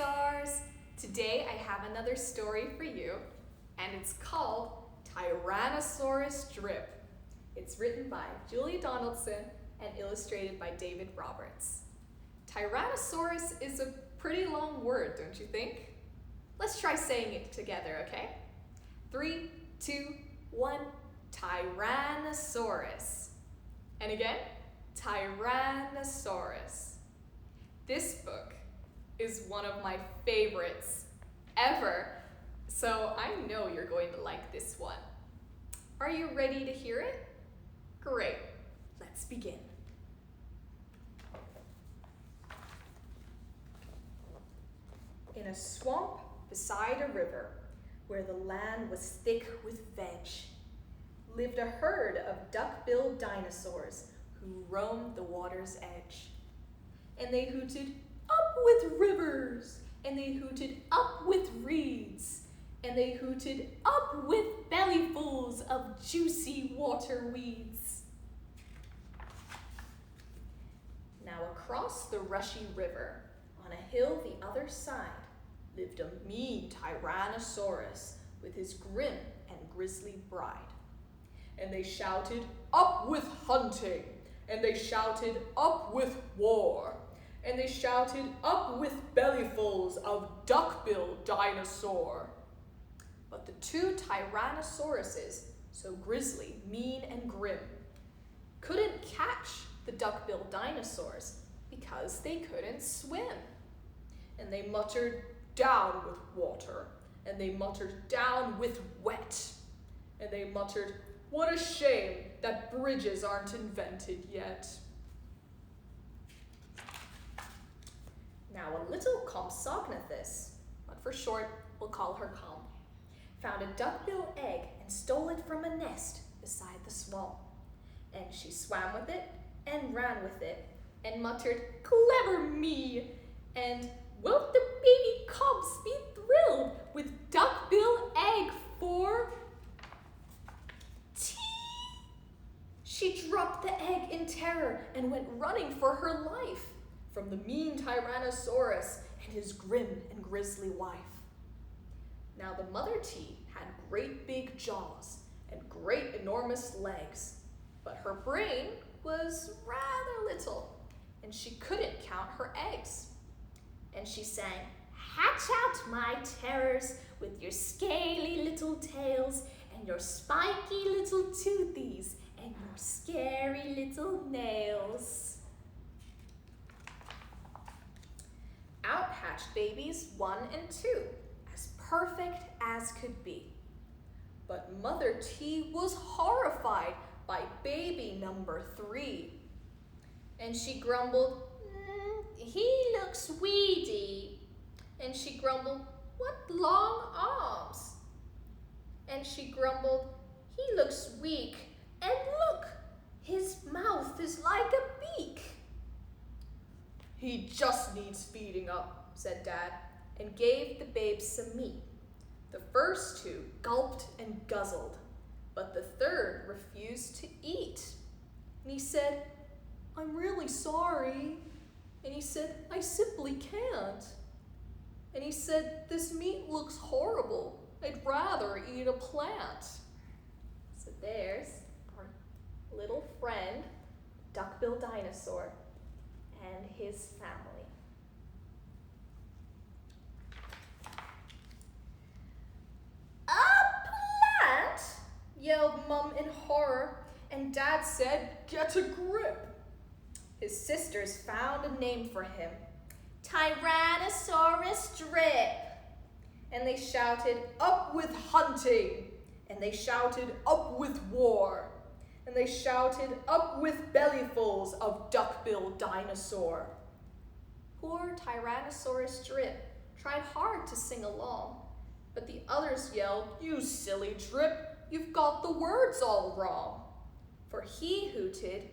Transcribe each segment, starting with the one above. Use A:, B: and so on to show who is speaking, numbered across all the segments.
A: stars! Today I have another story for you, and it's called Tyrannosaurus Drip. It's written by Julia Donaldson and illustrated by David Roberts. Tyrannosaurus is a pretty long word, don't you think? Let's try saying it together, okay? 3, 2, 1, Tyrannosaurus. And again, Tyrannosaurus. This book is one of my favorites ever, so I know you're going to like this one. Are you ready to hear it? Great, let's begin. In a swamp beside a river, where the land was thick with veg, lived a herd of duck-billed dinosaurs who roamed the water's edge. And they hooted, "Up with rivers!" And they hooted, "Up with reeds!" And they hooted, "Up with bellyfuls of juicy water weeds!" Now across the rushy river, on a hill the other side, lived a mean Tyrannosaurus with his grim and grisly bride. And they shouted, "Up with hunting!" And they shouted, "Up with war!" And they shouted, "Up with bellyfuls of duck-billed dinosaur!" But the two Tyrannosauruses, so grisly, mean, and grim, couldn't catch the duck-billed dinosaurs because they couldn't swim. And they muttered, "Down with water!" And they muttered, "Down with wet!" And they muttered, "What a shame that bridges aren't invented yet." Now a little Compsognathus, but for short we'll call her Com, found a duck-bill egg and stole it from a nest beside the swamp. And she swam with it and ran with it and muttered, "Clever me!" And won't the baby cubs be thrilled with duck-bill egg for tea? She dropped the egg in terror and went running for her life from the mean Tyrannosaurus and his grim and grisly wife. Now the mother T had great big jaws and great enormous legs, but her brain was rather little, and she couldn't count her eggs. And she sang, "Hatch out, my terrors, with your scaly little tails, and your spiky little toothies, and your scary little nails." Out hatched babies 1 and 2, as perfect as could be. But Mother T was horrified by baby number 3. And she grumbled, "He looks weedy." And she grumbled, "What long arms." And she grumbled, "He looks weak, and look, his mouth is like a beak." "He just needs feeding up," said Dad, and gave the babes some meat. The first 2 gulped and guzzled, but the third refused to eat. And he said, "I'm really sorry." And he said, "I simply can't." And he said, "This meat looks horrible. I'd rather eat a plant." So there's our little friend, duck-bill dinosaur, and his family. "A plant!" yelled Mum in horror, and Dad said, "Get a grip." His sisters found a name for him, Tyrannosaurus Drip. And they shouted, "Up with hunting!" And they shouted, "Up with war!" And they shouted, "Up with bellyfuls of duck-billed dinosaur!" Poor Tyrannosaurus Drip tried hard to sing along, but the others yelled, "You silly Drip, you've got the words all wrong." For he hooted,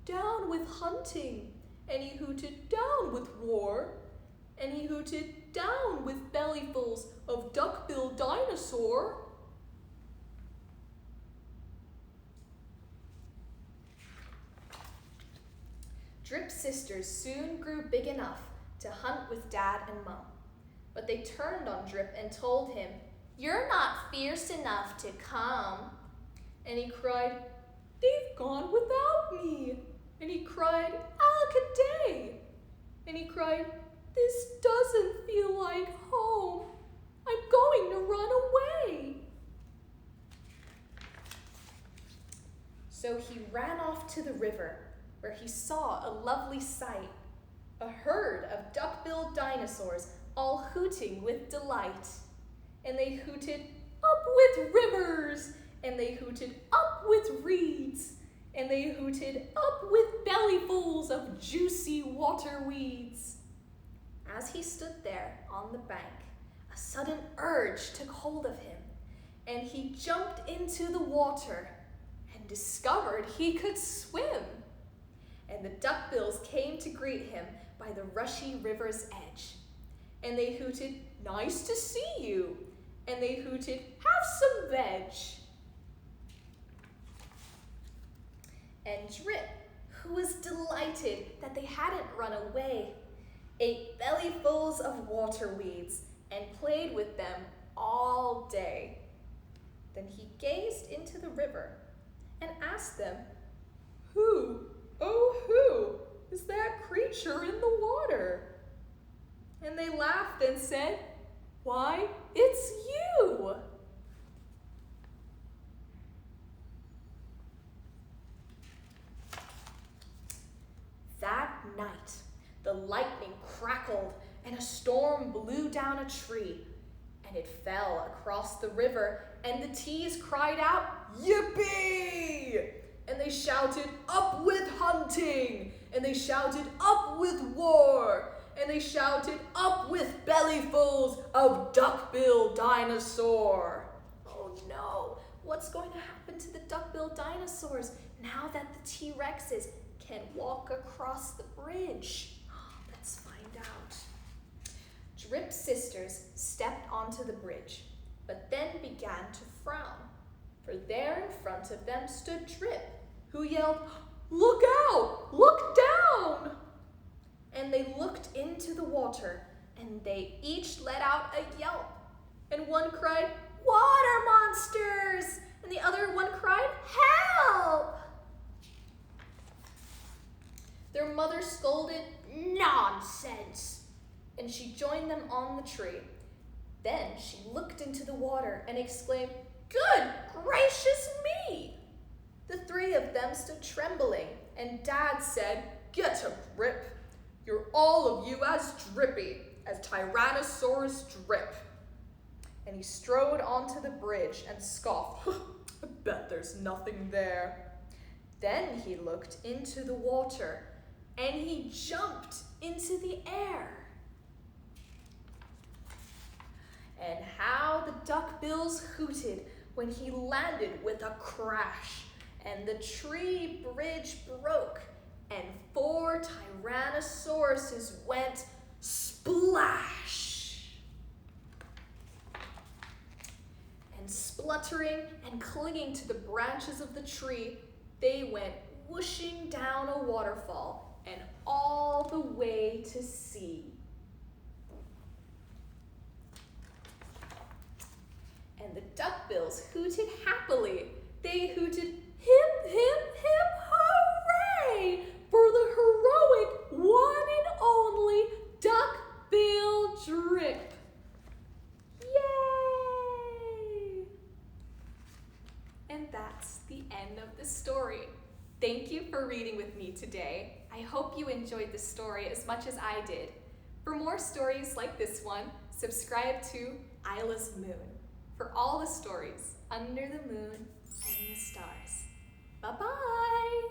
A: "Down with hunting!" And he hooted, "Down with war!" And he hooted, "Down with bellyfuls of duck-billed dinosaur!" Drip's sisters soon grew big enough to hunt with Dad and Mum, But they turned on Drip and told him, "You're not fierce enough to come." And he cried, "They've gone without me." And he cried, "Alakaday." And he cried, "This doesn't feel like home. I'm going to run away." So he ran off to the river, where he saw a lovely sight, a herd of duck-billed dinosaurs all hooting with delight. And they hooted up with rivers, and they hooted up with reeds, and they hooted up with bellyfuls of juicy water weeds. As he stood there on the bank, a sudden urge took hold of him, and he jumped into the water and discovered he could swim. And the duckbills came to greet him by the rushy river's edge. And they hooted, "Nice to see you." And they hooted, "Have some veg." And Drip, who was delighted that they hadn't run away, ate bellyfuls of water weeds and played with them all day. Then he gazed into the river and asked them, "Who, oh who, is that creature in the water?" And they laughed and said, "Why, it's you." That night, the lightning crackled and a storm blew down a tree, and it fell across the river, and the T's cried out, "Yippee!" And they shouted, "Up with hunting!" And they shouted, "Up with war!" And they shouted, "Up with bellyfuls of duck-billed dinosaur!" Oh no, what's going to happen to the duck-billed dinosaurs now that the T-Rexes can walk across the bridge? Let's find out. Drip's sisters stepped onto the bridge, but then began to frown, for there in front of them stood Drip, who yelled, "Look out! Look down!" And they looked into the water, and they each let out a yelp. And one cried, "Water monsters!" And the other one cried, "Help!" Their mother scolded, "Nonsense!" And she joined them on the tree. Then she looked into the water and exclaimed, "Good gracious me!" The three of them stood trembling, and Dad said, "Get a grip. You're all of you as drippy as Tyrannosaurus Drip." And he strode onto the bridge and scoffed, "I bet there's nothing there." Then he looked into the water, and he jumped into the air. And how the duckbills hooted when he landed with a crash, and the tree bridge broke, and 4 Tyrannosauruses went splash. And spluttering and clinging to the branches of the tree, they went whooshing down a waterfall and all the way to sea. And the duckbills hooted happily. They hooted, "Hip, hip, hip, hooray! For the heroic one and only Duck-Bill Drip." Yay! And that's the end of the story. Thank you for reading with me today. I hope you enjoyed the story as much as I did. For more stories like this one, subscribe to AYLA'S Moon for all the stories under the moon and the stars. Bye-bye!